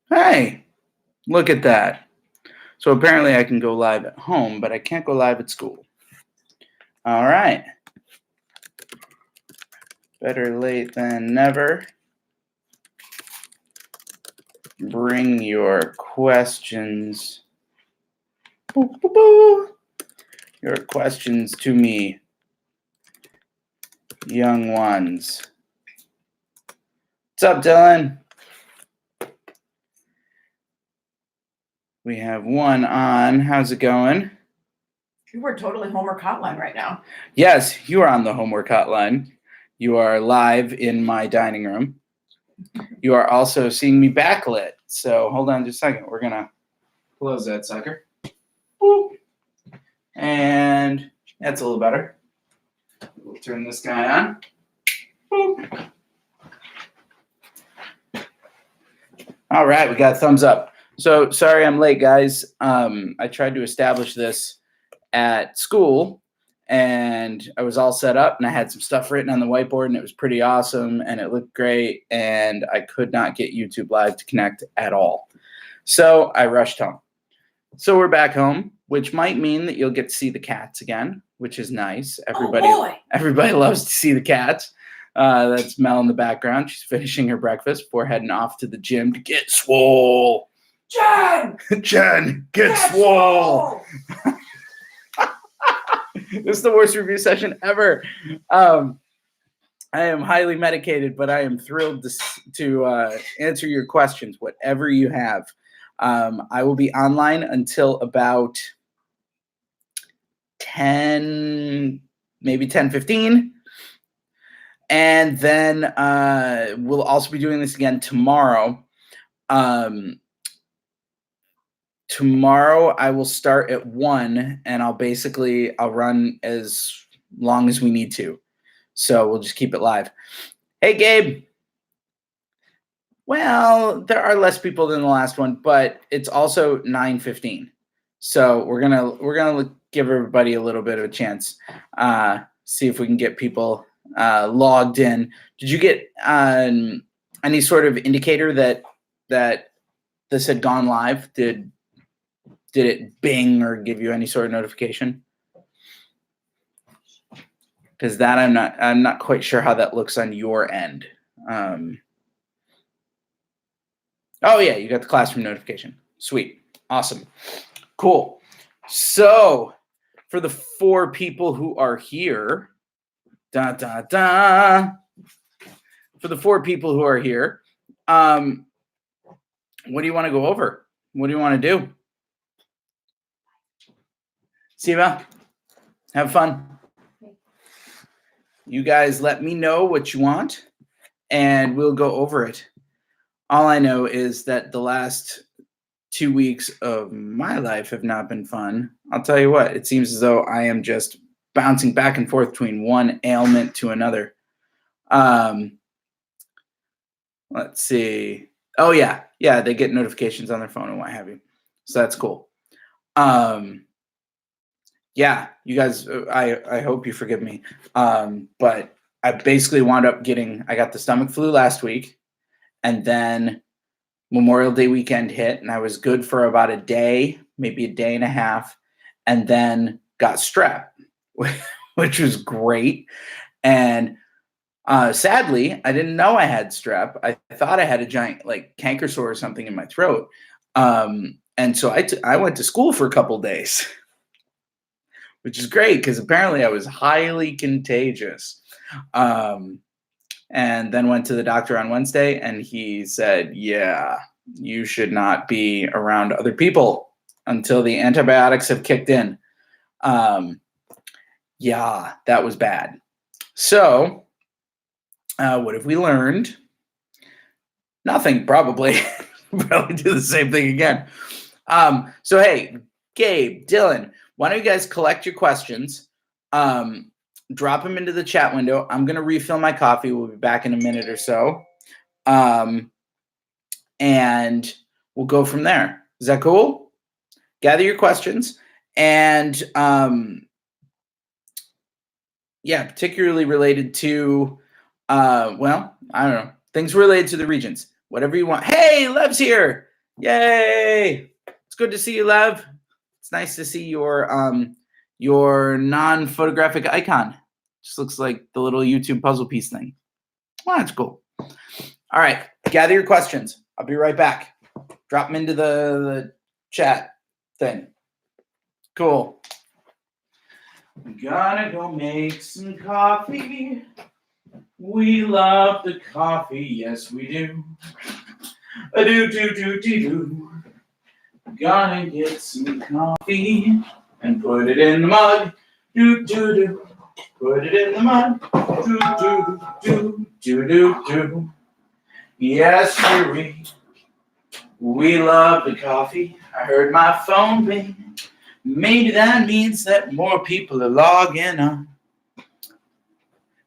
Hey, look at that. So apparently I can go live at home, but I can't go live at school. All right. Better late than never. Bring your questions. Boo, boo, boo. Your questions to me, young ones. What's up, Dylan? We have one on. How's it going? You are totally homework hotline right now. Yes, you are on the homework hotline. You are live in my dining room. You are also seeing me backlit. So hold on just a second. We're going to close that sucker. Boop. And that's a little better. We'll turn this guy on. Boop. All right, we got a thumbs up. So sorry I'm late, guys. I tried to establish this at school, and I was all set up, and I had some stuff written on the whiteboard, and it was pretty awesome, and it looked great, and I could not get YouTube Live to connect at all. So I rushed home. So we're back home, which might mean that you'll get to see the cats again, which is nice. Everybody loves to see the cats. That's Mel in the background. She's finishing her breakfast before heading off to the gym to get swole. Jen, get swole. This is the worst review session ever. I am highly medicated, but I am thrilled to answer your questions, whatever you have. I will be online until about 10, maybe 10:15. And then we'll also be doing this again tomorrow. Tomorrow I will start at 1, and I'll run as long as we need to. So we'll just keep it live. Hey, Gabe. Well, there are less people than the last one, but it's also 9:15. So we're gonna give everybody a little bit of a chance. See if we can get people logged in. Did you get any sort of indicator that this had gone live? Did it bing or give you any sort of notification? Because that I'm not quite sure how that looks on your end. Oh yeah, you got the classroom notification. Sweet, awesome, cool. So for the 4 people who are here, for the 4 people who are here, what do you want to go over? What do you want to do? Siva, have fun. You guys let me know what you want, and we'll go over it. All I know is that the last 2 weeks of my life have not been fun. I'll tell you what, it seems as though I am just bouncing back and forth between one ailment to another. Let's see. Oh, yeah, they get notifications on their phone and what have you. So that's cool. Yeah, you guys, I hope you forgive me. But I basically wound up I got the stomach flu last week, and then Memorial Day weekend hit, and I was good for about a day, maybe a day and a half, and then got strep, which was great. And sadly, I didn't know I had strep. I thought I had a giant canker sore or something in my throat. And so I went to school for a couple days, which is great because apparently I was highly contagious. And then went to the doctor on Wednesday, and he said, yeah, you should not be around other people until the antibiotics have kicked in. Yeah, that was bad. So what have we learned? Nothing, probably. Probably do the same thing again. So, hey, Gabe, Dylan, why don't you guys collect your questions? Drop them into the chat window. I'm going to refill my coffee. We'll be back in a minute or so. And we'll go from there. Is that cool? Gather your questions. And particularly related to, I don't know, things related to the Regents. Whatever you want. Hey, Lev's here. Yay! It's good to see you, Lev. It's nice to see your non-photographic icon. Just looks like the little YouTube puzzle piece thing. Well, that's cool. All right, gather your questions. I'll be right back. Drop them into the chat thing. Cool. Gonna go make some coffee. We love the coffee, yes we do. Do. Gonna get some coffee and put it in the mug. Do. Put it in the mug. Do. Yes, sirree. We love the coffee. I heard my phone ring. Maybe that means that more people are logging on.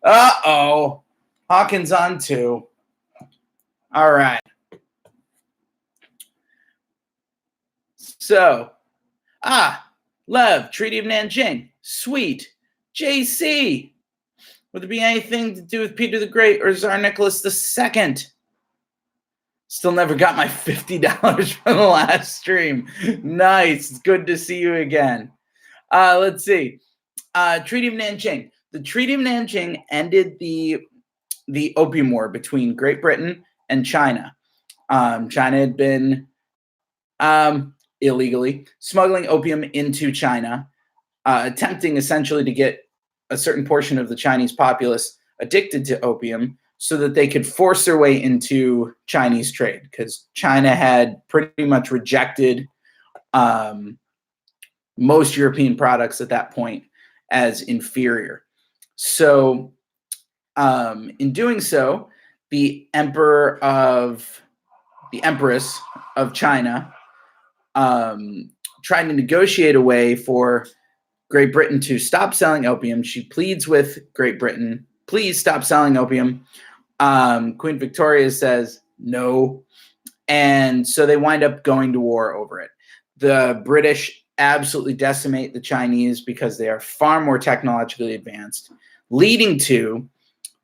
Uh-oh. Hawkins on too. All right. So, Lev, Treaty of Nanjing. Sweet. JC. Would there be anything to do with Peter the Great or Tsar Nicholas II? Still never got my $50 from the last stream. Nice. It's good to see you again. Let's see. Treaty of Nanjing. The Treaty of Nanjing ended the Opium War between Great Britain and China. China had been illegally smuggling opium into China, attempting essentially to get a certain portion of the Chinese populace addicted to opium so that they could force their way into Chinese trade, because China had pretty much rejected most European products at that point as inferior. So in doing so, the Empress of China trying to negotiate a way for Great Britain to stop selling opium. She pleads with Great Britain, please stop selling opium. Queen Victoria says no. And so they wind up going to war over it. The British absolutely decimate the Chinese because they are far more technologically advanced, leading to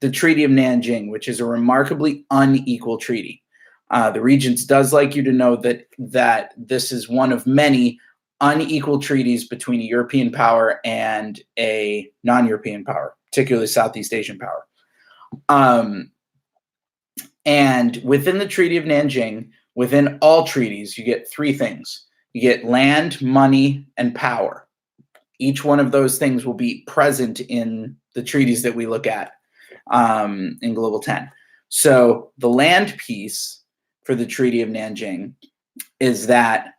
the Treaty of Nanjing, which is a remarkably unequal treaty. The Regents does like you to know that this is one of many unequal treaties between a European power and a non-European power, particularly Southeast Asian power. And within the Treaty of Nanjing, within all treaties, you get three things. You get land, money, and power. Each one of those things will be present in the treaties that we look at in Global 10. So the land piece for the Treaty of Nanjing is that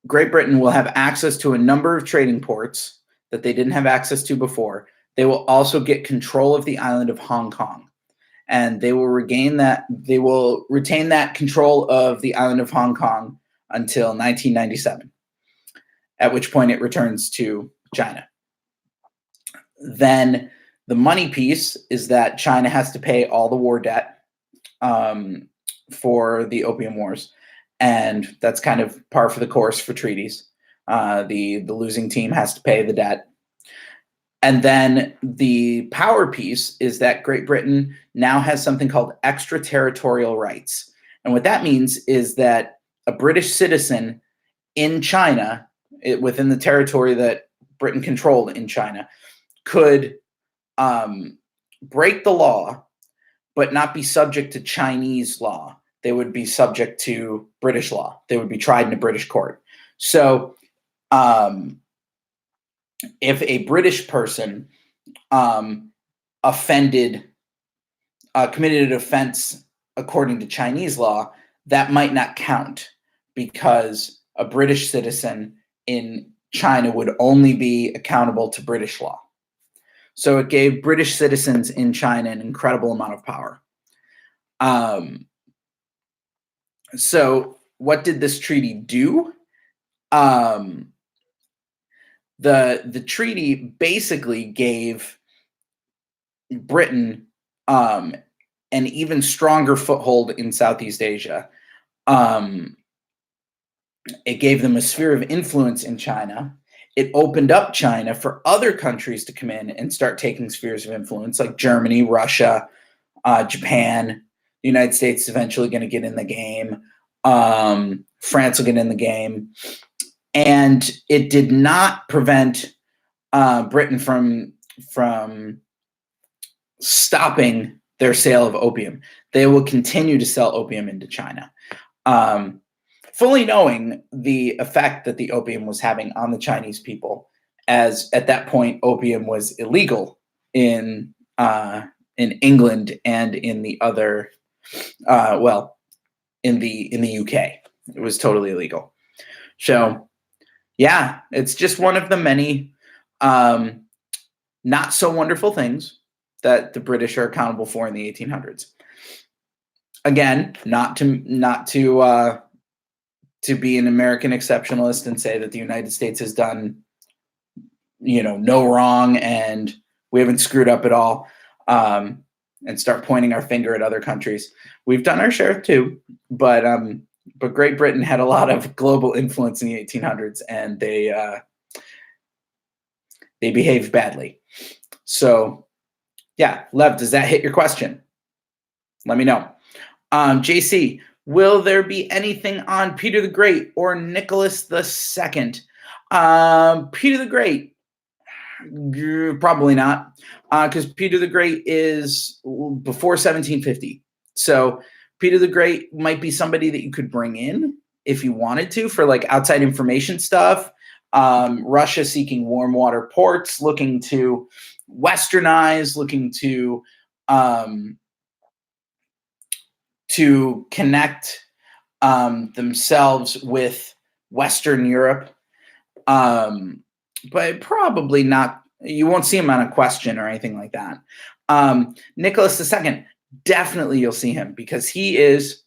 Great Britain will have access to a number of trading ports that they didn't have access to before. They will also get control of the island of Hong Kong. And they will retain that control of the island of Hong Kong until 1997, at which point it returns to China. Then the money piece is that China has to pay all the war debt for the Opium Wars. And that's kind of par for the course for treaties. The losing team has to pay the debt. And then the power piece is that Great Britain now has something called extraterritorial rights. And what that means is that a British citizen in China, within the territory that Britain controlled in China, could break the law, but not be subject to Chinese law. They would be subject to British law. They would be tried in a British court. So if a British person committed an offense according to Chinese law, that might not count because a British citizen in China would only be accountable to British law. So it gave British citizens in China an incredible amount of power. So what did this treaty do? The treaty basically gave Britain an even stronger foothold in Southeast Asia. It gave them a sphere of influence in China. It opened up China for other countries to come in and start taking spheres of influence, like Germany, Russia, Japan, The United States is eventually going to get in the game. France will get in the game. And it did not prevent Britain from stopping their sale of opium. They will continue to sell opium into China, fully knowing the effect that the opium was having on the Chinese people, as at that point opium was illegal in England and in the other, in the UK. It was totally illegal. So, yeah, it's just one of the many not so wonderful things that the British are accountable for in the 1800s. Again, not to be an American exceptionalist and say that the United States has done, no wrong and we haven't screwed up at all, and start pointing our finger at other countries. We've done our share too, but Great Britain had a lot of global influence in the 1800s, and they behaved badly. So, yeah, Lev, does that hit your question? Let me know. JC, will there be anything on Peter the Great or Nicholas the Second? Peter the Great, probably not, because Peter the Great is before 1750. So Peter the Great might be somebody that you could bring in if you wanted to for like outside information stuff. Russia seeking warm water ports, looking to westernize, looking to connect themselves with Western Europe. But probably not, you won't see him on a question or anything like that. Nicholas II, definitely you'll see him because he is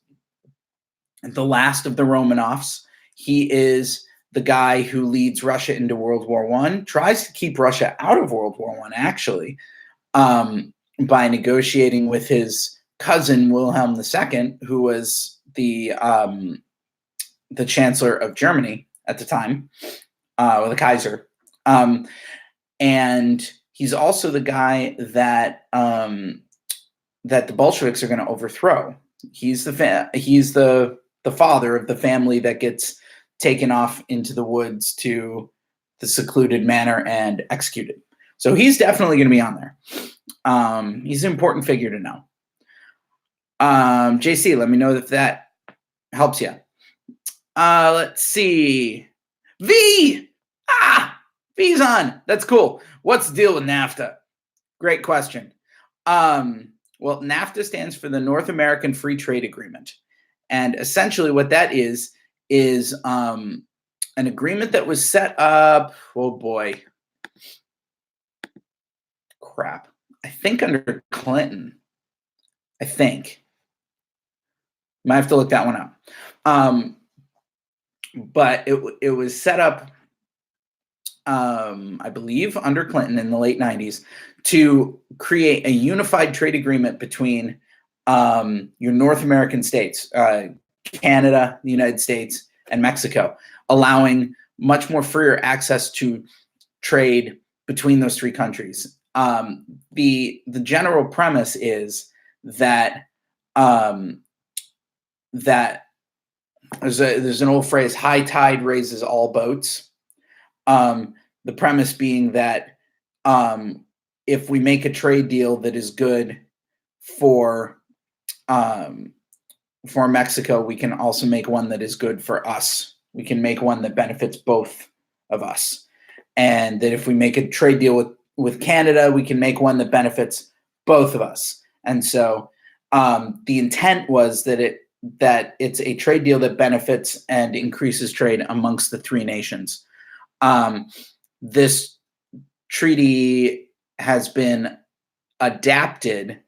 the last of the Romanovs. He is the guy who leads Russia into World War I, tries to keep Russia out of World War I, actually, by negotiating with his cousin Wilhelm II, who was the Chancellor of Germany at the time, or the Kaiser. And he's also the guy that that the Bolsheviks are going to overthrow. He's the father of the family that gets taken off into the woods to the secluded manor and executed. So he's definitely going to be on there. He's an important figure to know. JC, let me know if that helps you. Let's see. V! V's on. That's cool. What's the deal with NAFTA? Great question. Well, NAFTA stands for the North American Free Trade Agreement. And essentially what that is an agreement that was set up, oh boy, crap. I think under Clinton. I think. Might have to look that one up. But it was set up, I believe, under Clinton in the late 90s to create a unified trade agreement between your North American states, Canada, the United States, and Mexico, allowing much more freer access to trade between those three countries. The general premise is that that there's an old phrase, high tide raises all boats. The premise being that if we make a trade deal that is good for Mexico, we can also make one that is good for us. We can make one that benefits both of us. And that if we make a trade deal with Canada, we can make one that benefits both of us. And so the intent was that it's a trade deal that benefits and increases trade amongst the three nations. This treaty has been adapted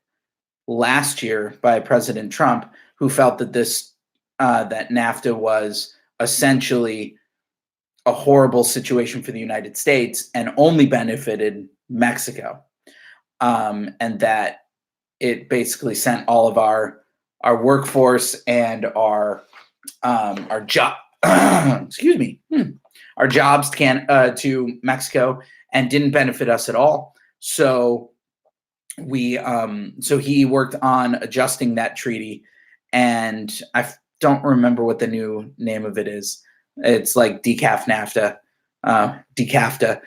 last year by President Trump, who felt that that NAFTA was essentially a horrible situation for the United States and only benefited Mexico, and that it basically sent all of our workforce and our job our jobs to Mexico and didn't benefit us at all. So so he worked on adjusting that treaty, and don't remember what the new name of it is. It's like decaf NAFTA, decafta.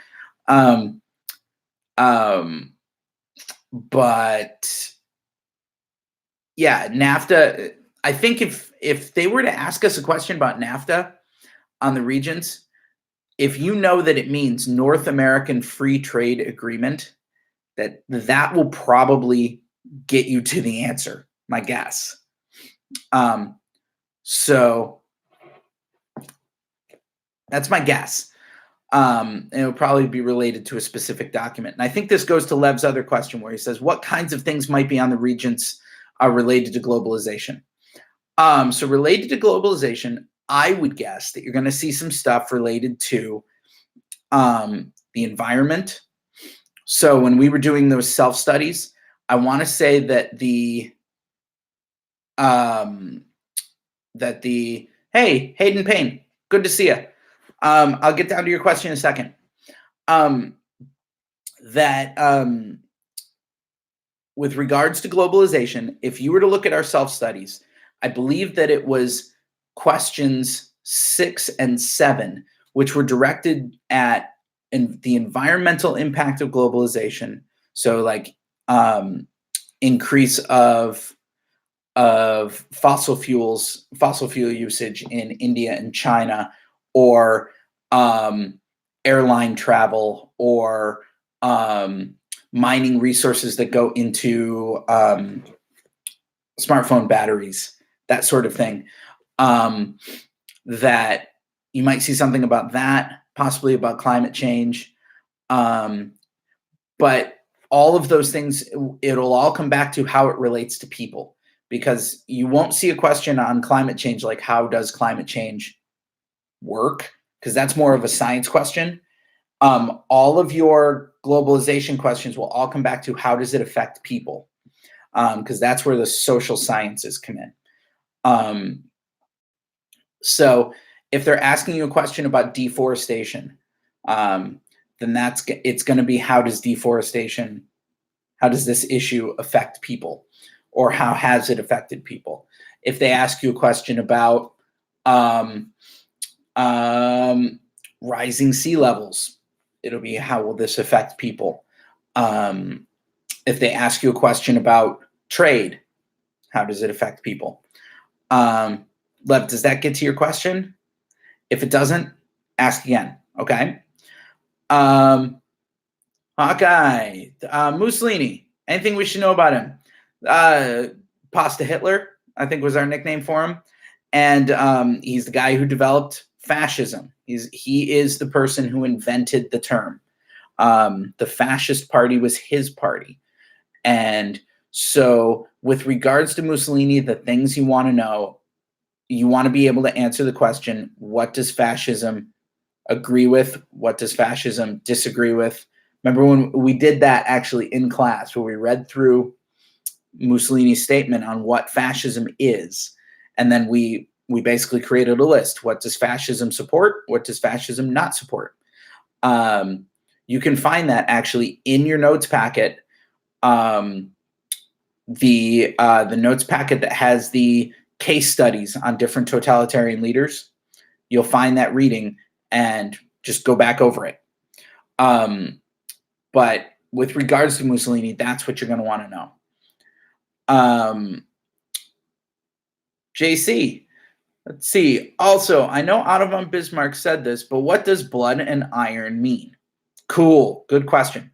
But yeah, NAFTA. I think if they were to ask us a question about NAFTA on the Regents, if you know that it means North American Free Trade Agreement, that will probably get you to the answer, my guess. So that's my guess. And it'll probably be related to a specific document. And I think this goes to Lev's other question where he says, what kinds of things might be on the Regents related to globalization? So related to globalization, I would guess that you're going to see some stuff related to the environment. So when we were doing those self-studies, I want to say that hey, Hayden Payne, good to see you. I'll get down to your question in a second. With regards to globalization, if you were to look at our self-studies, I believe that it was questions 6 and 7, which were directed at the environmental impact of globalization. So like increase of fossil fuel usage in India and China, or airline travel, or mining resources that go into smartphone batteries, that sort of thing. That you might see something about that, possibly about climate change. But all of those things, it'll all come back to how it relates to people, because you won't see a question on climate change like how does climate change work, because that's more of a science question. All of your globalization questions will all come back to how does it affect people, because that's where the social sciences come in. So if they're asking you a question about deforestation, then it's going to be how does this issue affect people, or how has it affected people? If they ask you a question about rising sea levels, it'll be how will this affect people? If they ask you a question about trade, how does it affect people? Lev, does that get to your question? If it doesn't, ask again, okay? Hawkeye, Mussolini, anything we should know about him? Pasta Hitler, I think, was our nickname for him. And he's the guy who developed fascism. He is the person who invented the term. The fascist party was his party. And so with regards to Mussolini, the things you want to know, you want to be able to answer the question, what does fascism agree with? What does fascism disagree with? Remember when we did that actually in class, where we read through Mussolini's statement on what fascism is, and then we basically created a list. What does fascism support? What does fascism not support? You can find that actually in your notes packet. The notes packet that has the case studies on different totalitarian leaders, you'll find that reading and just go back over it. But with regards to Mussolini, that's what you're going to want to know. JC, let's see. Also, I know Otto von Bismarck said this, but what does blood and iron mean? Cool. Good question.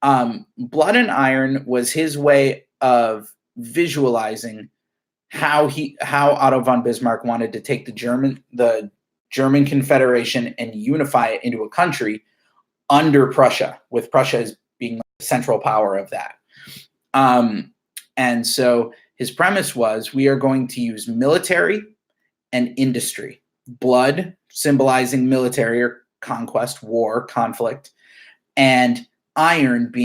Blood and iron was his way of visualizing how Otto von Bismarck wanted to take the German Confederation and unify it into a country under Prussia, with Prussia as being the central power of that. And so his premise was, we are going to use military and industry. Blood symbolizing military or conquest, war, conflict, and iron being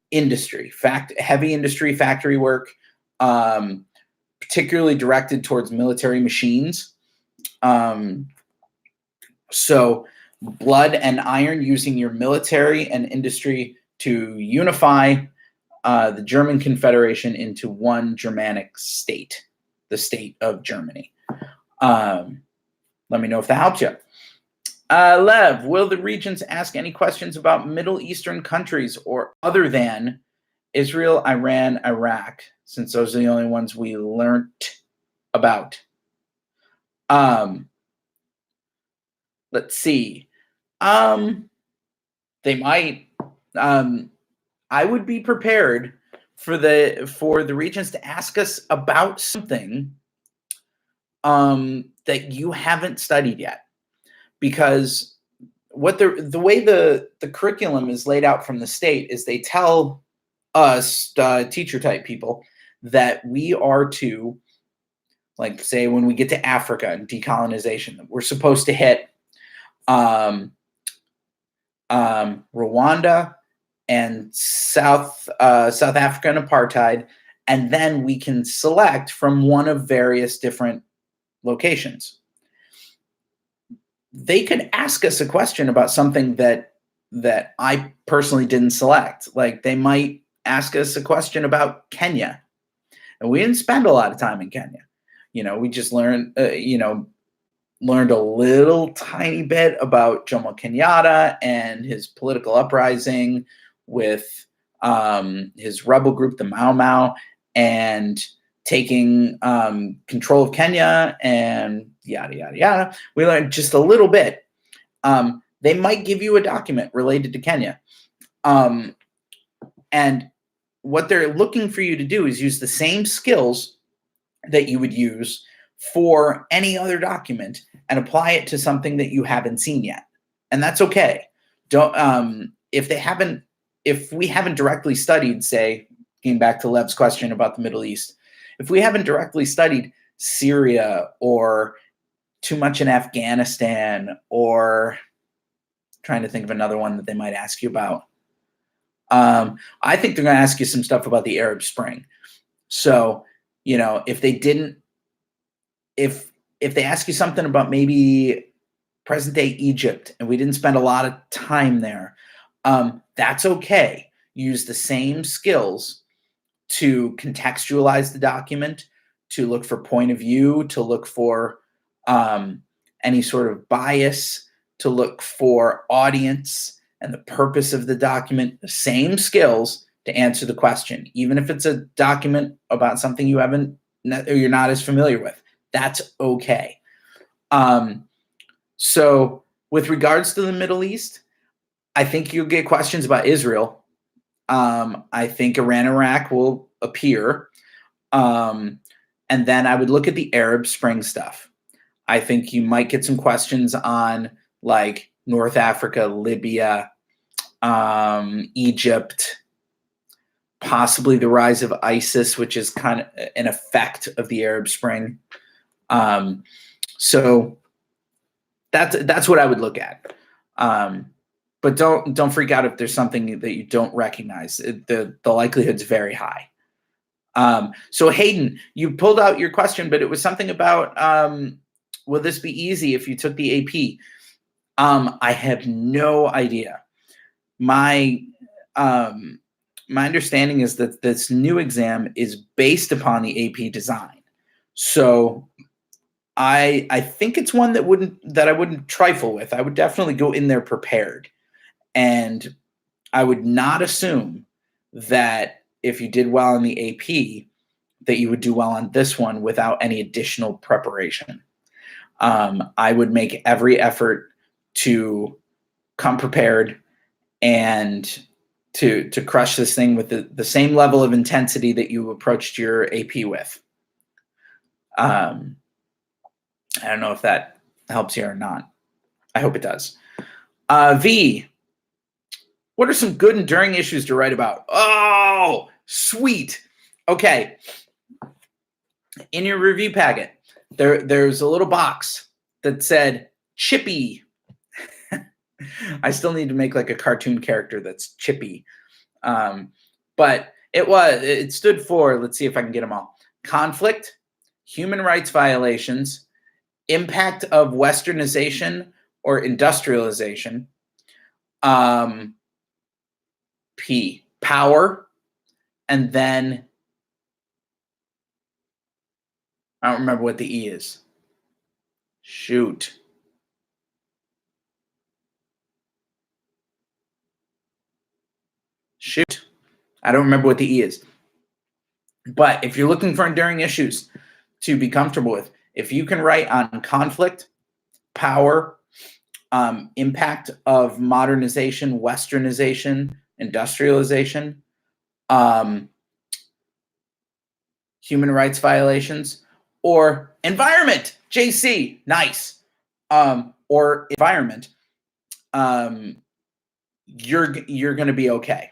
industry, heavy industry, factory work, particularly directed towards military machines. So blood and iron, using your military and industry to unify the German Confederation into one Germanic state, the state of Germany. Let me know if that helps you. Lev, will the Regents ask any questions about Middle Eastern countries or other than Israel, Iran, Iraq, since those are the only ones we learnt about? Let's see. They might. I would be prepared for the Regents to ask us about something that you haven't studied yet, because what the way the curriculum is laid out from the state is they tell us teacher type people that we are to, like, say when we get to Africa and decolonization, we're supposed to hit Rwanda and South African apartheid, and then we can select from one of various different locations. They could ask us a question about something that I personally didn't select. Like, they might ask us a question about Kenya, and we didn't spend a lot of time in Kenya. We just learned a little tiny bit about Jomo Kenyatta and his political uprising with his rebel group, the Mau Mau, and taking control of Kenya and yada, yada, yada. We learned just a little bit. They might give you a document related to Kenya. And what they're looking for you to do is use the same skills that you would use for any other document and apply it to something that you haven't seen yet. And that's okay. If we haven't directly studied, say, getting back to Lev's question about the Middle East, if we haven't directly studied Syria or too much in Afghanistan, or trying to think of another one that they might ask you about, I think they're going to ask you some stuff about the Arab Spring. So, if they ask you something about maybe present day Egypt, and we didn't spend a lot of time there, that's okay. Use the same skills to contextualize the document, to look for point of view, to look for any sort of bias, to look for audience and the purpose of the document. The same skills to answer the question, even if it's a document about something you're not as familiar with. That's okay. So with regards to the Middle East, I think you'll get questions about Israel. I think Iran, Iraq will appear. And then I would look at the Arab Spring stuff. I think you might get some questions on, like, North Africa, Libya, Egypt, possibly the rise of ISIS, which is kind of an effect of the Arab Spring. So that's what I would look at. But don't freak out if there's something that you don't recognize. The likelihood's very high. So Hayden, you pulled out your question, but it was something about, will this be easy if you took the AP? I have no idea. My understanding is that this new exam is based upon the AP design. So I think it's one that I wouldn't trifle with. I would definitely go in there prepared. And I would not assume that if you did well on the AP, that you would do well on this one without any additional preparation. I would make every effort to come prepared and to crush this thing with the same level of intensity that you approached your AP with. I don't know if that helps you or not. I hope it does. V, what are some good enduring issues to write about? Oh, sweet. Okay. In your review packet, there's a little box that said Chippy. I still need to make like a cartoon character that's Chippy. But it stood for, let's see if I can get them all: conflict, human rights violations, impact of westernization or industrialization, P, power, and then I don't remember what the E is. Shoot. I don't remember what the E is. But if you're looking for enduring issues to be comfortable with, if you can write on conflict, power, impact of modernization, westernization, industrialization, human rights violations, or environment, JC, nice, or environment, you're going to be okay.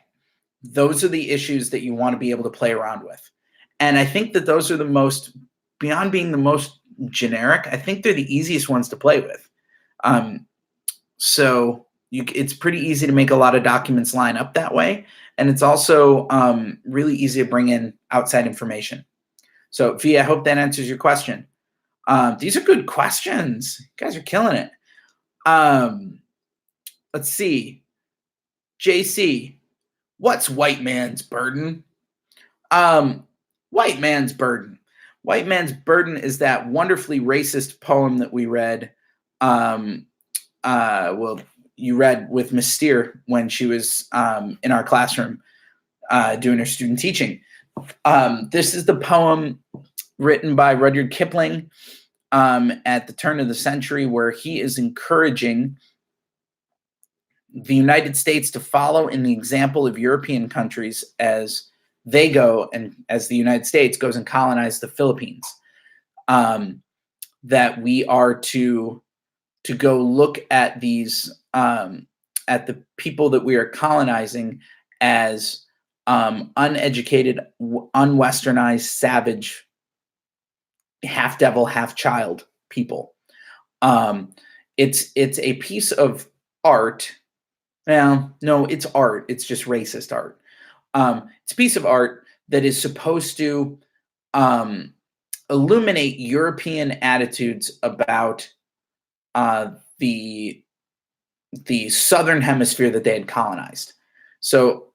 Those are the issues that you want to be able to play around with. And I think that those are the most, beyond being the most generic, I think they're the easiest ones to play with. So it's pretty easy to make a lot of documents line up that way. And it's also really easy to bring in outside information. So V, I hope that answers your question. These are good questions. You guys are killing it. Let's see. JC, what's white man's burden? White man's burden. White man's burden is that wonderfully racist poem that we read. Well, you read with Miss Steer when she was in our classroom doing her student teaching. This is the poem written by Rudyard Kipling at the turn of the century, where he is encouraging the United States to follow in the example of European countries as they go and as the United States goes and colonizes the Philippines. That we are to go look at these at the people that we are colonizing as uneducated, unwesternized, savage, half devil, half child people. It's a piece of art. Well, no, it's art. It's just racist art. It's a piece of art that is supposed to illuminate European attitudes about the southern hemisphere that they had colonized. So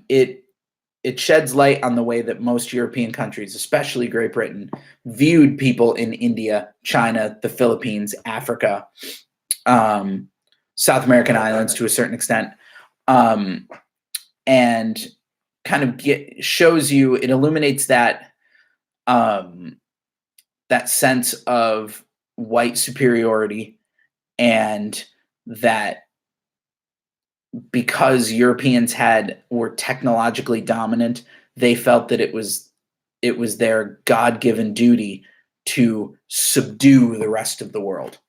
it sheds light on the way that most European countries, especially Great Britain, viewed people in India, China, the Philippines, Africa, South American islands to a certain extent, and kind of shows you, it illuminates that that sense of white superiority, and that because Europeans were technologically dominant, they felt that it was their God-given duty to subdue the rest of the world.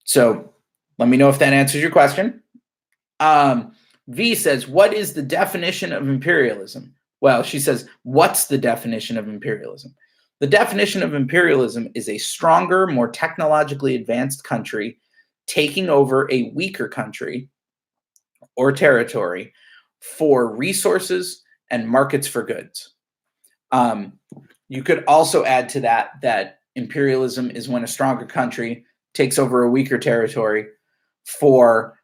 So let me know if that answers your question. V says, what is the definition of imperialism? Well, she says, what's the definition of imperialism? The definition of imperialism is a stronger, more technologically advanced country taking over a weaker country or territory for resources and markets for goods. You could also add to that imperialism is when a stronger country takes over a weaker territory for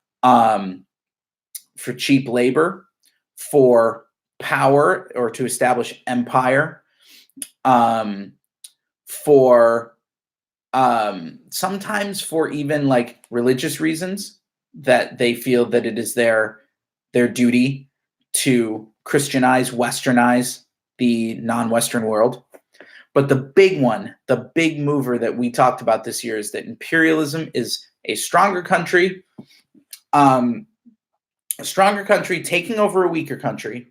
cheap labor, for power, or to establish empire, for sometimes for even like religious reasons, that they feel that it is their duty to Christianize, westernize the non-Western world. But the big one, the big mover that we talked about this year, is that imperialism is a stronger country taking over a weaker country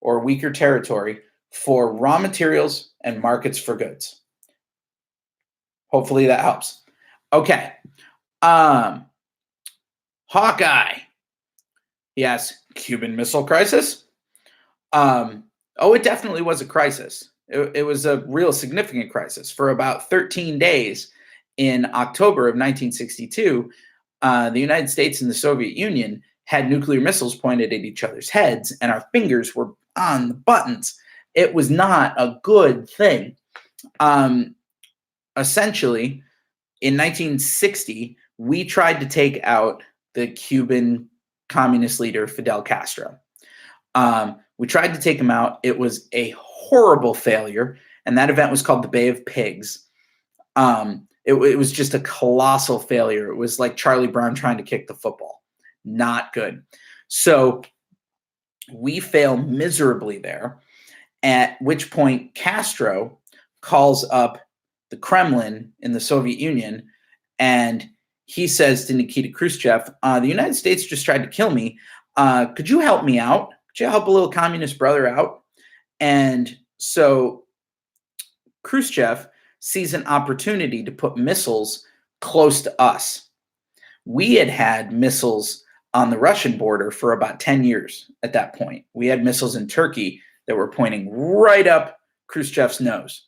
or a weaker territory for raw materials and markets for goods. Hopefully that helps. Okay. Hawkeye. Yes, Cuban Missile Crisis. It definitely was a crisis. It was a real significant crisis. For about 13 days in October of 1962, the United States and the Soviet Union had nuclear missiles pointed at each other's heads, and our fingers were on the buttons. It was not a good thing. Essentially, in 1960, we tried to take out the Cuban communist leader, Fidel Castro. We tried to take him out. It was a horrible failure, and that event was called the Bay of Pigs. It was just a colossal failure. It was like Charlie Brown trying to kick the football. Not good. So we fail miserably there, at which point Castro calls up the Kremlin in the Soviet Union, and he says to Nikita Khrushchev, the United States just tried to kill me. Could you help me out? Could you help a little communist brother out? And so Khrushchev sees an opportunity to put missiles close to us. We had missiles on the Russian border for about 10 years at that point. We had missiles in Turkey that were pointing right up Khrushchev's nose.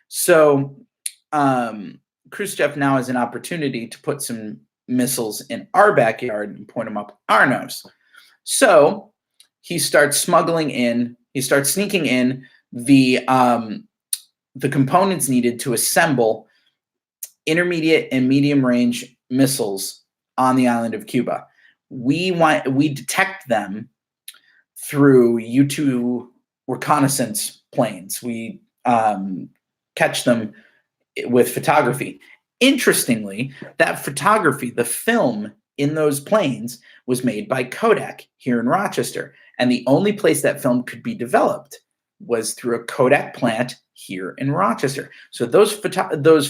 So Khrushchev now has an opportunity to put some missiles in our backyard and point them up our nose. So he starts sneaking in the components needed to assemble intermediate and medium range missiles on the island of Cuba. We detect them through U-2 reconnaissance planes. We catch them with photography. Interestingly, that photography, the film in those planes, was made by Kodak here in Rochester. And the only place that film could be developed was through a Kodak plant here in Rochester. So those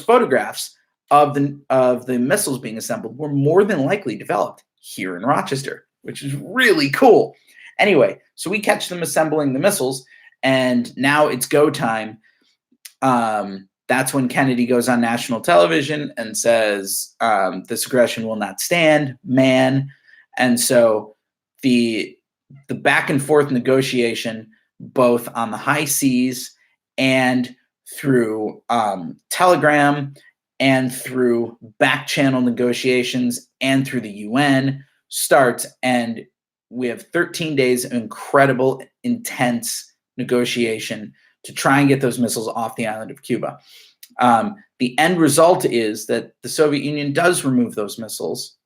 photographs of the missiles being assembled were more than likely developed here in Rochester, which is really cool. Anyway, so we catch them assembling the missiles, and now it's go time. That's when Kennedy goes on national television and says, this aggression will not stand, man. And so the back and forth negotiation, both on the high seas and through telegram and through back channel negotiations and through the UN, starts. And we have 13 days of incredible, intense negotiation to try and get those missiles off the island of Cuba. The end result is that the Soviet Union does remove those missiles.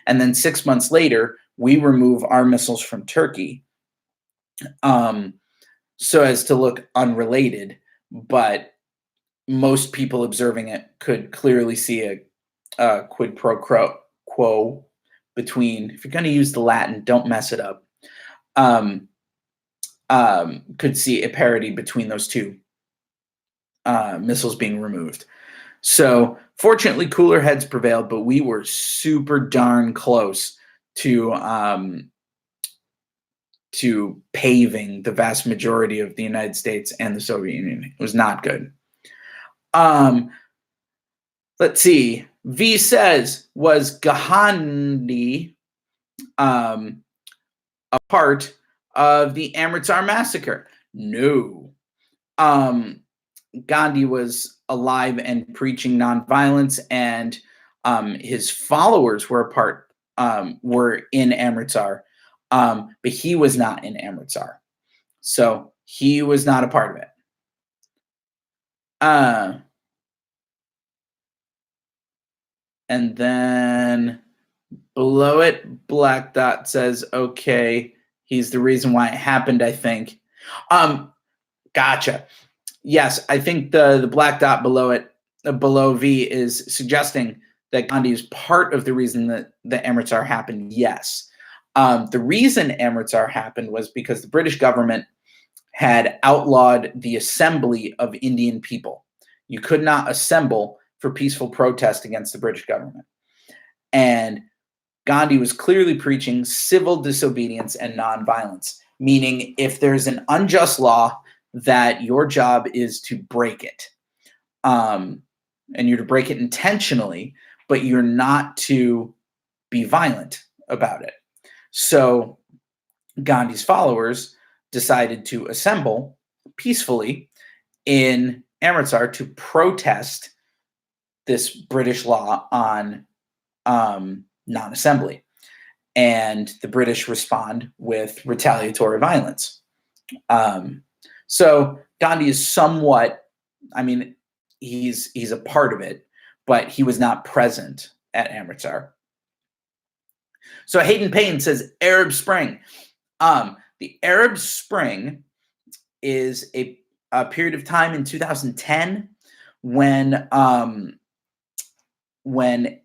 And then 6 months later, we remove our missiles from Turkey, so as to look unrelated. But most people observing it could clearly see a quid pro quo between, if you're going to use the Latin, don't mess it up, could see a parity between those two missiles being removed. So fortunately, cooler heads prevailed, but we were super darn close to paving the vast majority of the United States and the Soviet Union. It was not good. Let's see. V says, was Gandhi a part of the Amritsar massacre? No. Gandhi was alive and preaching nonviolence, and his followers were in Amritsar, but he was not in Amritsar, so he was not a part of it. And then below it, Black Dot says, okay, he's the reason why it happened, I think. Gotcha. Yes, I think the black dot below it, below V, is suggesting that Gandhi is part of the reason that the Amritsar happened. Yes. The reason Amritsar happened was because the British government had outlawed the assembly of Indian people. You could not assemble for peaceful protest against the British government. And Gandhi was clearly preaching civil disobedience and nonviolence, meaning if there's an unjust law, that your job is to break it. And you're to break it intentionally, but you're not to be violent about it. So Gandhi's followers decided to assemble peacefully in Amritsar to protest this British law on non-assembly. And the British respond with retaliatory violence. So Gandhi is somewhat, I mean, he's a part of it, but he was not present at Amritsar. So Hayden Payne says Arab Spring. The Arab Spring is a period of time in 2010 when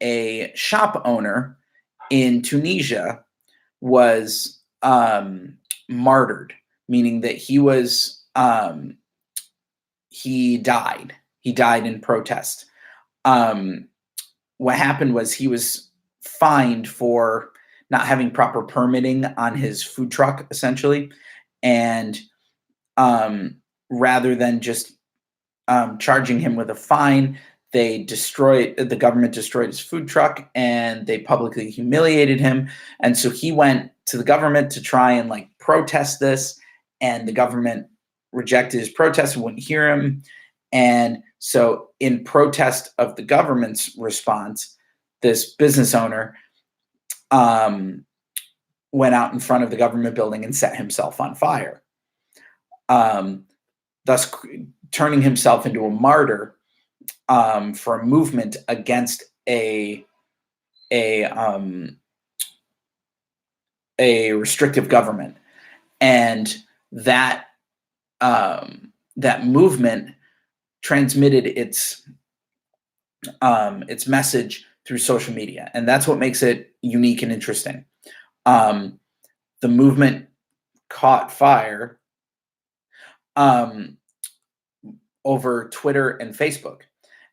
a shop owner in Tunisia was martyred, meaning that he died. He died in protest. What happened was he was fined for not having proper permitting on his food truck, essentially, and rather than just charging him with a fine, the government destroyed his food truck, and they publicly humiliated him. And so he went to the government to try and protest this, and the government rejected his protest and wouldn't hear him. And so in protest of the government's response, this business owner went out in front of the government building and set himself on fire, thus turning himself into a martyr for a movement against a restrictive government. And that movement transmitted its message through social media, and that's what makes it unique and interesting. The movement caught fire over Twitter and Facebook,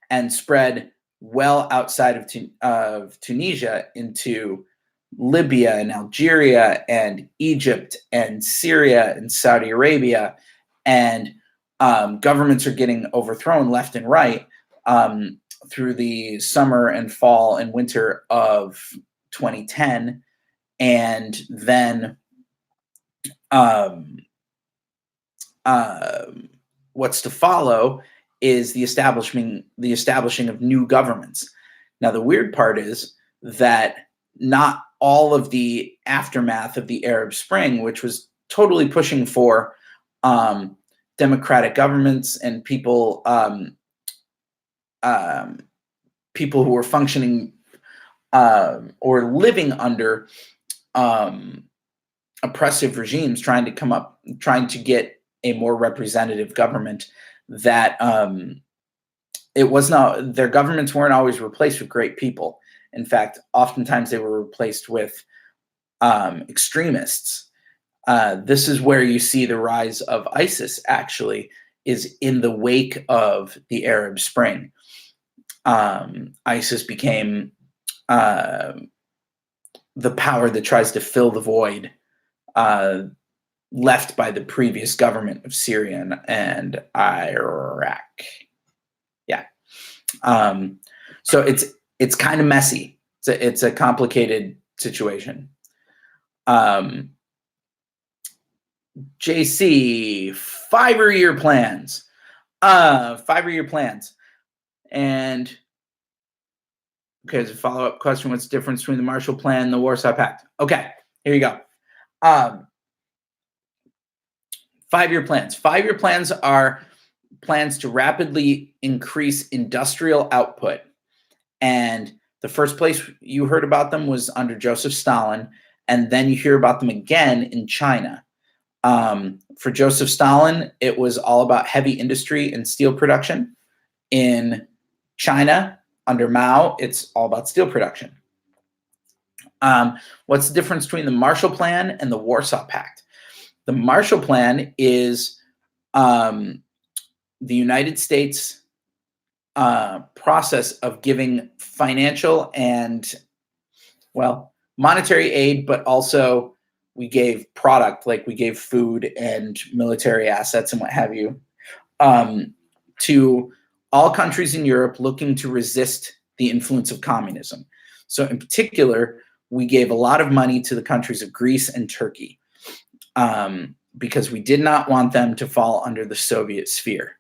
and spread well outside of Tunisia into Libya and Algeria and Egypt and Syria and Saudi Arabia, and governments are getting overthrown left and right through the summer and fall and winter of 2010. And then what's to follow is the establishing of new governments. Now, the weird part is that not all of the aftermath of the Arab Spring, which was totally pushing for democratic governments and people who were functioning or living under oppressive regimes, trying to get a more representative government, that their governments weren't always replaced with great people. In fact, oftentimes they were replaced with extremists. This is where you see the rise of ISIS, actually, is in the wake of the Arab Spring. ISIS became the power that tries to fill the void left by the previous government of Syria and Iraq. Yeah. So it's kind of messy. It's a complicated situation. JC, 5-year plans. 5-year plans. And okay, as a follow-up question, what's the difference between the Marshall Plan and the Warsaw Pact? Okay, here you go. 5-year plans. 5-year plans are plans to rapidly increase industrial output. And the first place you heard about them was under Joseph Stalin, and then you hear about them again in China. For Joseph Stalin, it was all about heavy industry and steel production. In China, under Mao, it's all about steel production. What's the difference between the Marshall Plan and the Warsaw Pact? The Marshall Plan is the United States process of giving financial and, monetary aid, but also we gave product, like we gave food and military assets and what have you, to all countries in Europe looking to resist the influence of communism. So in particular, we gave a lot of money to the countries of Greece and Turkey because we did not want them to fall under the Soviet sphere.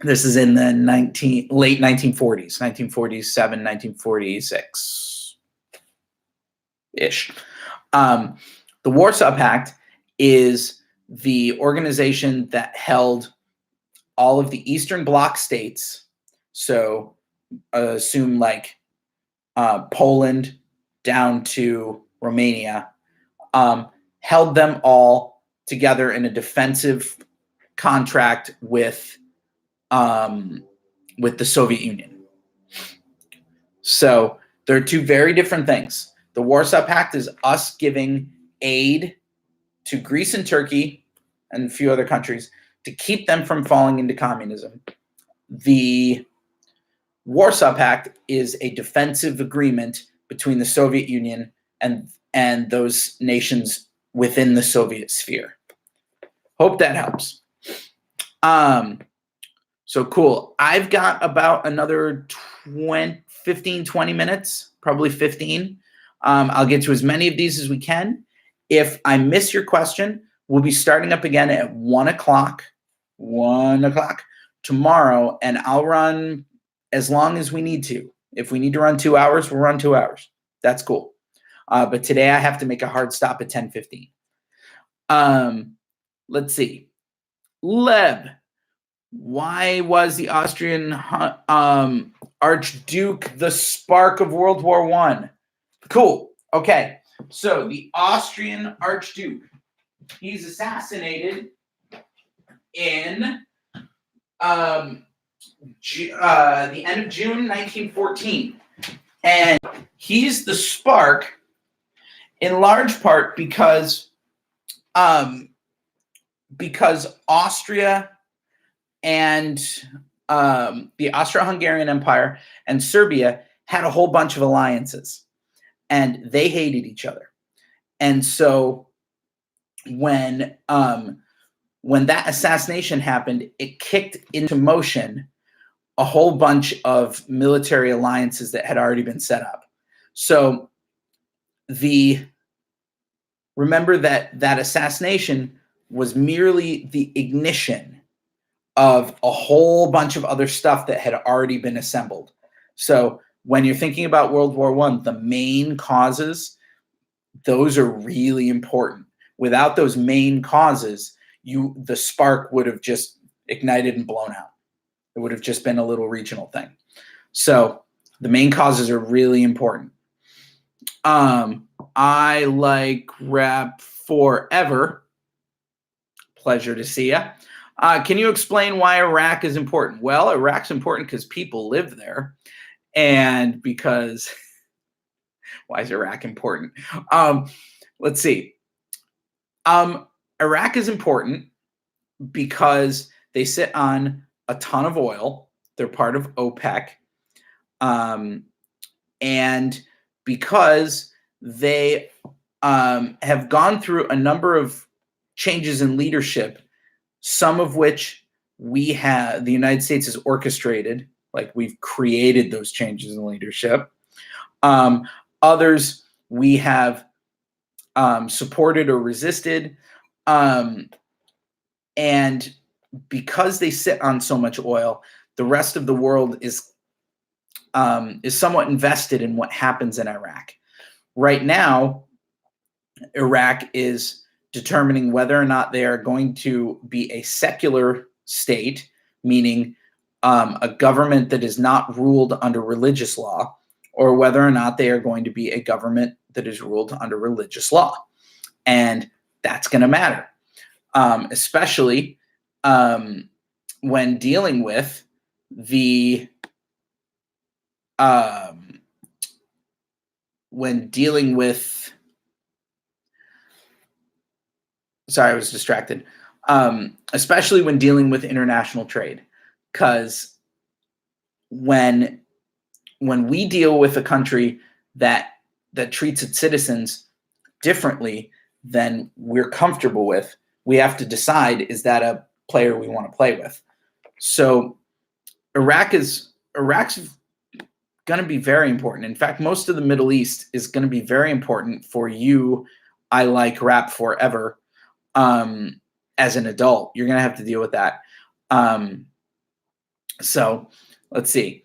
This is in the late 1940s, 1947, 1946-ish. The Warsaw Pact is the organization that held all of the Eastern Bloc states, so assume Poland down to Romania, held them all together in a defensive contract with the Soviet Union. So they're two very different things. The Warsaw Pact is us giving aid to Greece and Turkey and a few other countries to keep them from falling into communism. The Warsaw Pact is a defensive agreement between the Soviet Union and those nations within the Soviet sphere. Hope that helps. So cool. I've got about another 15, 20 minutes, probably 15. I'll get to as many of these as we can. If I miss your question, we'll be starting up again at 1 o'clock tomorrow, and I'll run as long as we need to. If we need to run 2 hours, we'll run 2 hours. That's cool. But today I have to make a hard stop at 10:15. Let's see. Lev, why was the Austrian Archduke the spark of World War I? Cool. Okay. So the Austrian Archduke, he's assassinated in the end of June 1914. And he's the spark in large part because Austria and the Austro-Hungarian Empire and Serbia had a whole bunch of alliances, and they hated each other. And so when that assassination happened, it kicked into motion a whole bunch of military alliances that had already been set up. So remember that assassination was merely the ignition of a whole bunch of other stuff that had already been assembled. So when you're thinking about World War I, the main causes, those are really important. Without those main causes, the spark would have just ignited and blown out. It would have just been a little regional thing. So the main causes are really important. I like rap forever. Pleasure to see you. Can you explain why Iraq is important? Well, Iraq's important because people live there, and because why is Iraq important? Let's see. Iraq is important because they sit on a ton of oil. They're part of OPEC, and because they have gone through a number of changes in leadership, some of which the United States has orchestrated, like we've created those changes in leadership. Others we have supported or resisted. And because they sit on so much oil, the rest of the world is somewhat invested in what happens in Iraq. Right now, Iraq is determining whether or not they are going to be a secular state, meaning a government that is not ruled under religious law, or whether or not they are going to be a government that is ruled under religious law. And that's going to matter, especially when dealing with sorry, I was distracted. Especially when dealing with international trade, because when we deal with a country that treats its citizens differently than we're comfortable with, we have to decide, is that a player we want to play with? So Iraq's going to be very important. In fact, most of the Middle East is going to be very important for you. I like rap forever. As an adult, you're going to have to deal with that. So let's see.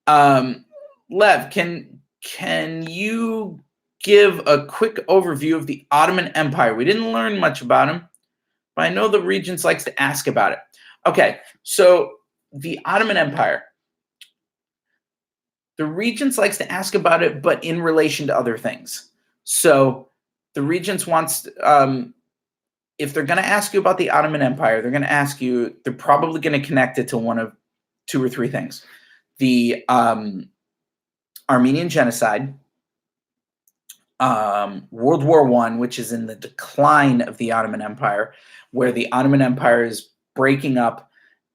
Lev, can you give a quick overview of the Ottoman Empire? We didn't learn much about him, but I know the Regents likes to ask about it. Okay, so the Ottoman Empire. The Regents likes to ask about it, but in relation to other things. So the Regents wants if they're going to ask you about the Ottoman Empire, they're probably going to connect it to one of two or three things. The Armenian genocide, World War I, which is in the decline of the Ottoman Empire, where the Ottoman Empire is breaking up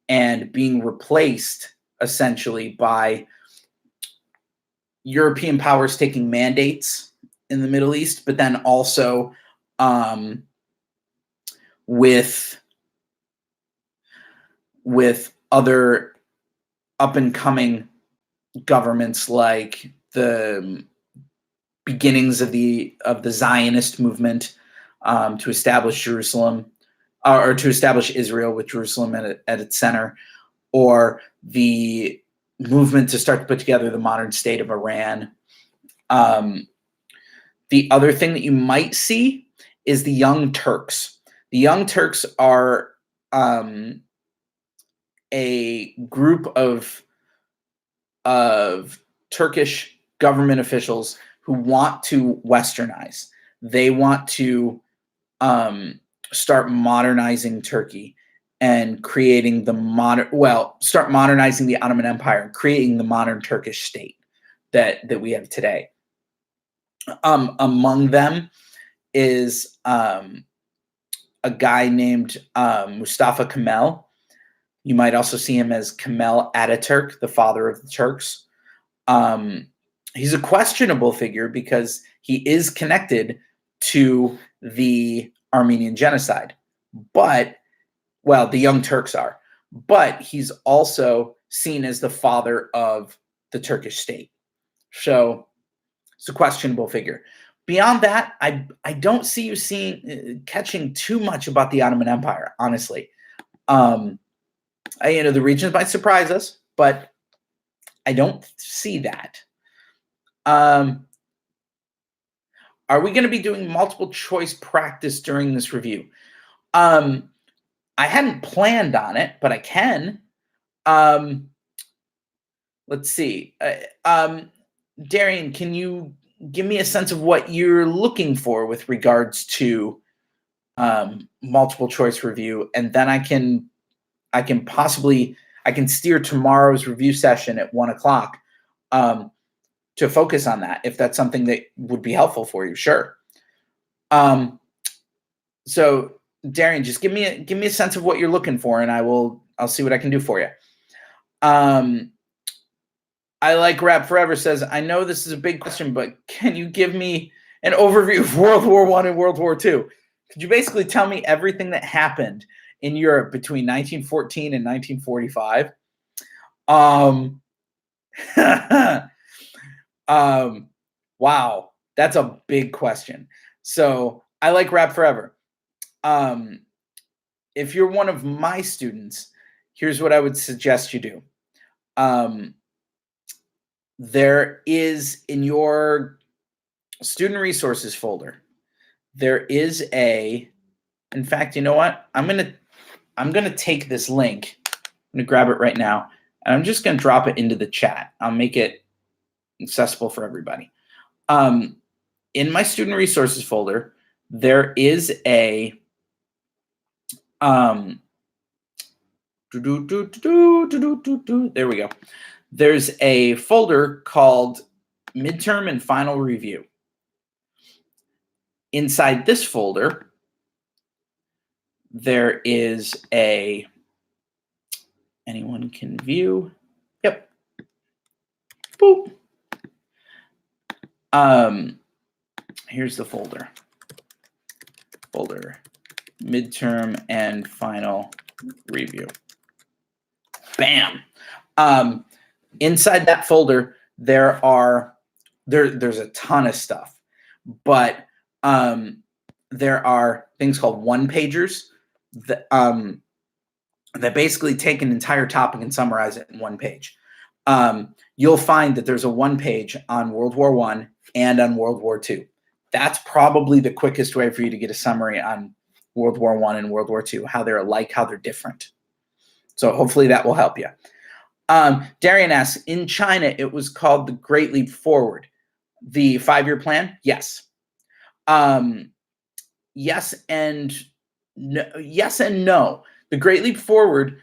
and being replaced essentially by European powers taking mandates in the Middle East, but then also with other up and coming governments, like the beginnings of the Zionist movement to establish Jerusalem, or to establish Israel with Jerusalem at its center, or the movement to start to put together the modern state of Iran. The other thing that you might see is the Young Turks. The Young Turks are a group of Turkish government officials who want to westernize. They want to start modernizing Turkey and creating start modernizing the Ottoman Empire and creating the modern Turkish state that we have today. Among them is a guy named Mustafa Kemal. You might also see him as Kemal Ataturk, the father of the Turks. He's a questionable figure because he is connected to the Armenian genocide, the Young Turks are, but he's also seen as the father of the Turkish state. So it's a questionable figure. Beyond that, I don't see you catching too much about the Ottoman Empire, honestly. The Regents might surprise us, but I don't see that. Are we going to be doing multiple choice practice during this review? I hadn't planned on it, but I can. Let's see. Darian, can you give me a sense of what you're looking for with regards to multiple choice review? And then I can steer tomorrow's review session at 1:00 to focus on that, if that's something that would be helpful for you. Sure. So Darian, just give me a sense of what you're looking for, and I'll see what I can do for you. I Like Rap Forever says, I know this is a big question, but can you give me an overview of World War I and World War II? Could you basically tell me everything that happened in Europe between 1914 and 1945? Wow, that's a big question. So I Like Rap Forever. If you're one of my students, here's what I would suggest you do. There is, in your student resources folder, there is in fact, you know what? I'm gonna take this link. I'm gonna grab it right now, and I'm just gonna drop it into the chat. I'll make it accessible for everybody. In my student resources folder, there is there we go. There's a folder called Midterm and Final Review. Inside this folder, there is anyone can view. Yep. Boop. Here's the folder. Midterm and Final Review. Bam. Inside that folder, there's a ton of stuff, but there are things called one-pagers that basically take an entire topic and summarize it in one page. You'll find that there's a one-page on World War I and on World War II. That's probably the quickest way for you to get a summary on World War I and World War II, how they're alike, how they're different. So hopefully that will help you. Darian asks, in China, it was called the Great Leap Forward. The 5-year plan? Yes. Yes, and No, yes and no. The Great Leap Forward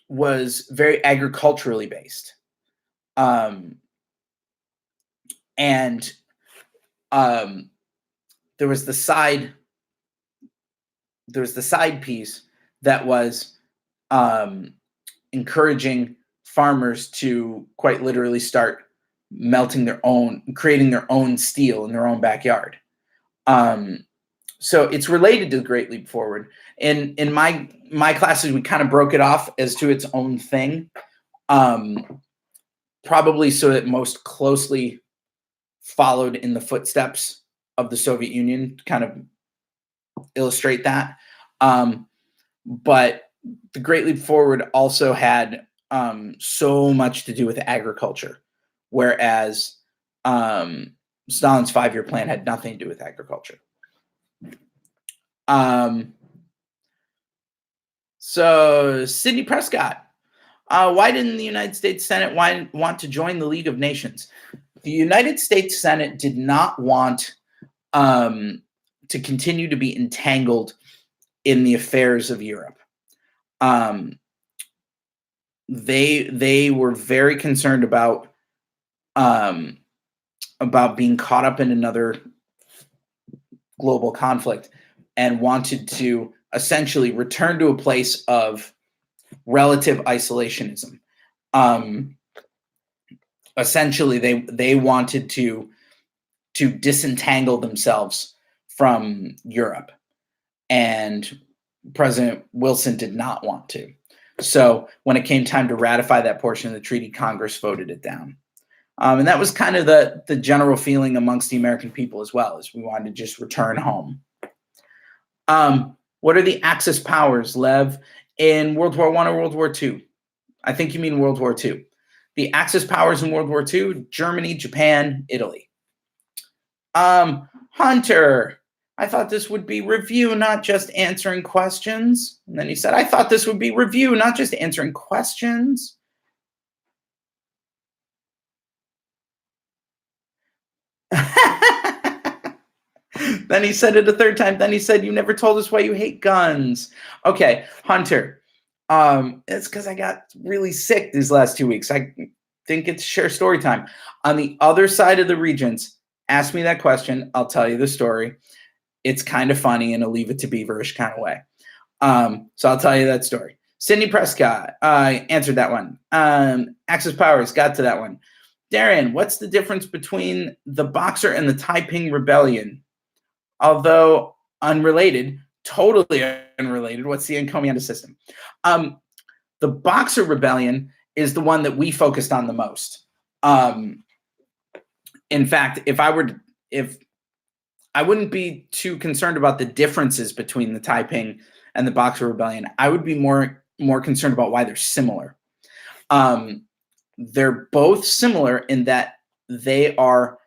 was very agriculturally based. Um, and um, there was the side piece that was encouraging farmers to quite literally start creating their own steel in their own backyard. So it's related to the Great Leap Forward. In my classes, we kind of broke it off as to its own thing, probably so it most closely followed in the footsteps of the Soviet Union, to kind of illustrate that. But the Great Leap Forward also had so much to do with agriculture, whereas Stalin's 5-year plan had nothing to do with agriculture. So Sidney Prescott, why didn't the United States Senate want to join the League of Nations? The United States Senate did not want to continue to be entangled in the affairs of Europe. They were very concerned about being caught up in another global conflict, and wanted to essentially return to a place of relative isolationism. Essentially, they wanted to disentangle themselves from Europe, and President Wilson did not want to. So when it came time to ratify that portion of the treaty, Congress voted it down. And that was kind of the general feeling amongst the American people as well, as we wanted to just return home. What are the Axis powers, Lev, in World War I or World War II? I think you mean World War II. The Axis powers in World War II, Germany, Japan, Italy. Hunter, I thought this would be review, not just answering questions. And then he said, I thought this would be review, not just answering questions. Then he said it a third time. Then he said, you never told us why you hate guns. Okay, Hunter. It's because I got really sick these last 2 weeks. I didn't get to share story time. On the other side of the Regents, ask me that question. I'll tell you the story. It's kind of funny in a Leave It to Beaverish kind of way. So I'll tell you that story. Sidney Prescott answered that one. Axis Powers got to that one. Darren, what's the difference between the Boxer and the Taiping Rebellion? Although unrelated, totally unrelated, what's the encomienda system? The Boxer Rebellion is the one that we focused on the most. In fact, if I wouldn't be too concerned about the differences between the Taiping and the Boxer Rebellion, I would be more concerned about why they're similar. They're both similar in that they are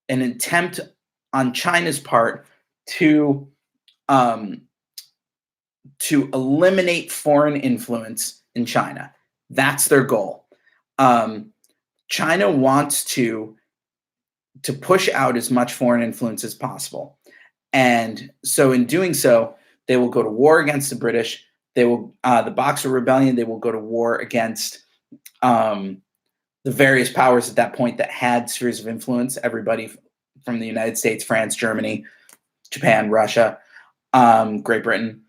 an attempt on China's part to eliminate foreign influence in China. That's their goal. China wants to push out as much foreign influence as possible. And so in doing so, they will go to war against the British. They will, the Boxer Rebellion, they will go to war against the various powers at that point that had spheres of influence, everybody from the United States, France, Germany, Japan, Russia, Great Britain,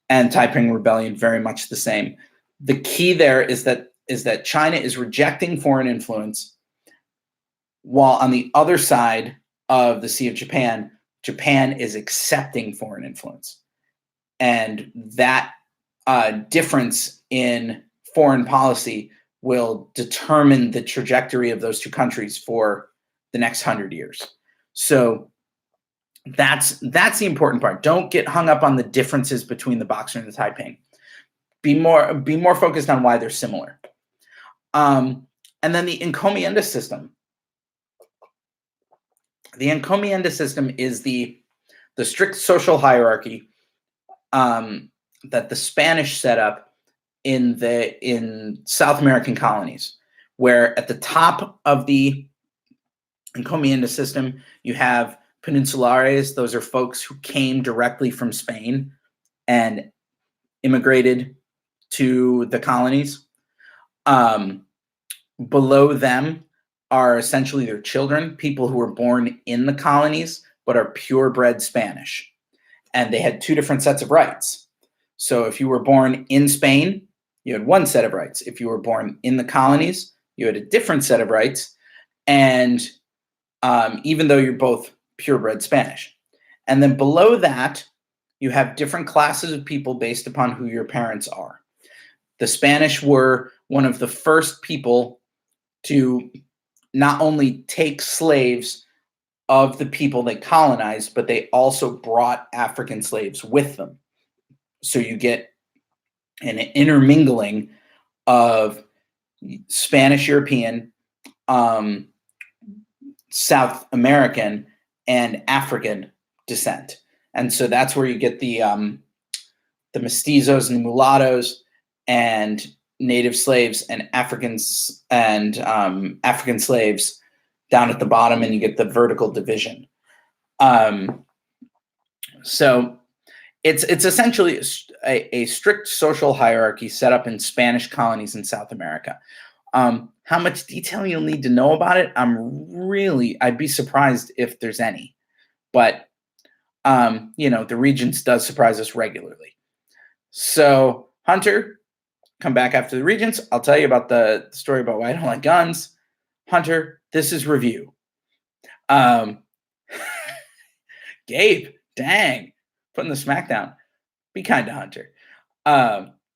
and Taiping Rebellion, very much the same. The key there is that China is rejecting foreign influence, while on the other side of the Sea of Japan, Japan is accepting foreign influence. And that difference in foreign policy will determine the trajectory of those two countries for the next 100 years. So that's the important part. Don't get hung up on the differences between the Boxer and the Taiping. Be more focused on why they're similar. And then the encomienda system. The encomienda system is the strict social hierarchy that the Spanish set up in South American colonies, where at the top of the encomienda system you have Peninsulares, those are folks who came directly from Spain and immigrated to the colonies. Below them are essentially their children, people who were born in the colonies but are purebred Spanish. And they had two different sets of rights. So if you were born in Spain, you had one set of rights. If you were born in the colonies, you had a different set of rights. And even though you're both purebred Spanish. And then below that, you have different classes of people based upon who your parents are. The Spanish were one of the first people to not only take slaves of the people they colonized, but they also brought African slaves with them. So you get an intermingling of Spanish European, South American, and African descent. And so that's where you get the mestizos and mulattoes and native slaves and Africans and African slaves down at the bottom, and you get the vertical division. So it's essentially a strict social hierarchy set up in Spanish colonies in South America. How much detail you'll need to know about it, I'd be surprised if there's any. But, the Regents does surprise us regularly. So, Hunter, come back after the Regents. I'll tell you about the story about why I don't like guns. Hunter, this is review. Gabe, dang, putting the smack down. Be kind to Hunter.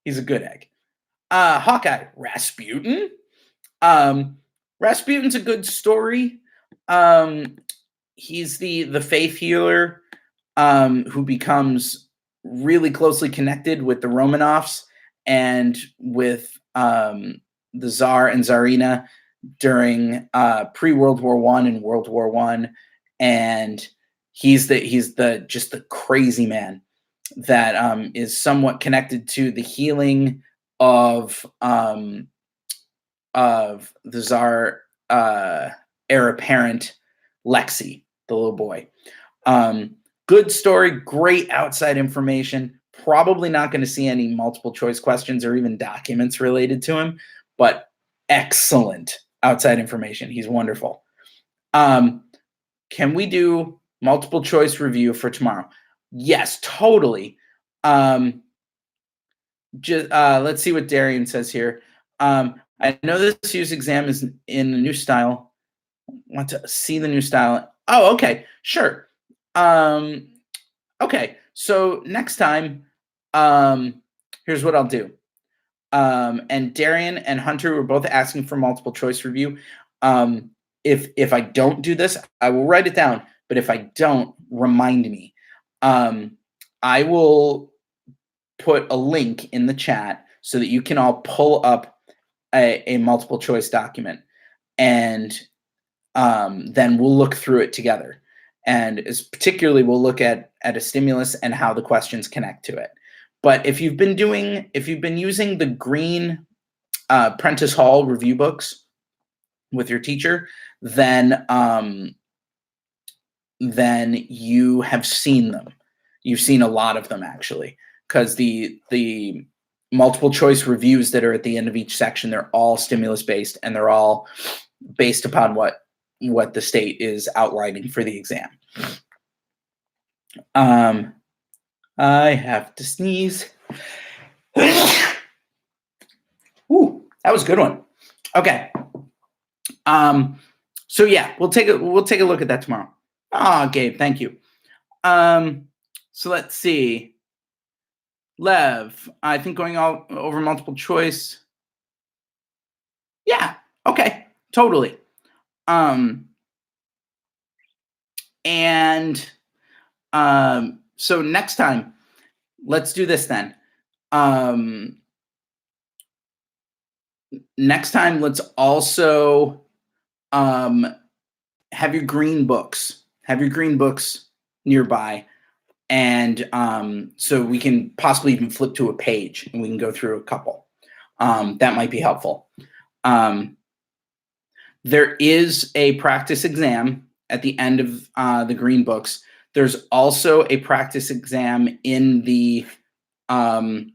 He's a good egg. Hawkeye, Rasputin. Rasputin's a good story. He's the faith healer who becomes really closely connected with the Romanovs and with the Tsar and Tsarina during pre-World War I and World War I, and he's just the crazy man that is somewhat connected to the healing of the Tsar heir apparent Lexi, the little boy. Good story, great outside information. Probably not going to see any multiple choice questions or even documents related to him, but excellent outside information. He's wonderful. Can we do multiple choice review for tomorrow? Yes, totally. Let's see what Darian says here. I know this year's exam is in the new style. Want to see the new style? Oh, okay, sure. Okay, so next time, here's what I'll do. And Darian and Hunter were both asking for multiple choice review. If I don't do this, I will write it down. But if I don't, remind me. I will put a link in the chat so that you can all pull up a multiple choice document, and then we'll look through it together. And particularly, we'll look at a stimulus and how the questions connect to it. But if you've been using the green Prentice Hall review books with your teacher, then you have seen them. You've seen a lot of them, actually, because the multiple choice reviews that are at the end of each section, they're all stimulus based, and they're all based upon what the state is outlining for the exam. I have to sneeze. Ooh, that was a good one. Okay. So yeah, we'll take a look at that tomorrow. Oh, Gabe, thank you. So let's see. Lev, I think going all over multiple choice. Yeah, okay, totally. So next time, let's do this then. Next time, let's also have your green books. Have your green books nearby. And so we can possibly even flip to a page and we can go through a couple. That might be helpful. There is a practice exam at the end of the green books. There's also a practice exam in the midterm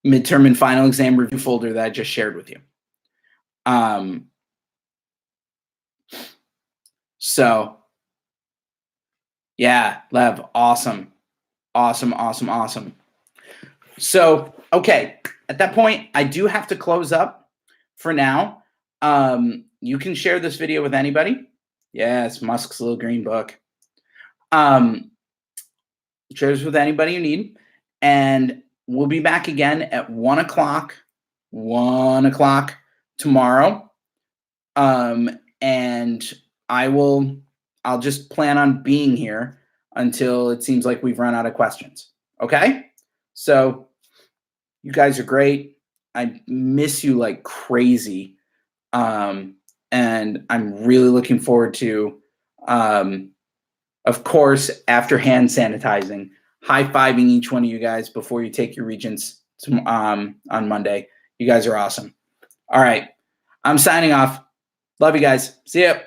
and final exam review folder that I just shared with you. So yeah, Lev, awesome. So, okay, at that point, I do have to close up for now. You can share this video with anybody. Yes, Musk's little green book. Share this with anybody you need. And we'll be back again at 1 o'clock. 1 o'clock tomorrow. And I'll just plan on being here until it seems like we've run out of questions. Okay? So you guys are great. I miss you like crazy. And I'm really looking forward to, of course, after hand sanitizing, high-fiving each one of you guys before you take your Regents on Monday. You guys are awesome. All right. I'm signing off. Love you guys. See ya.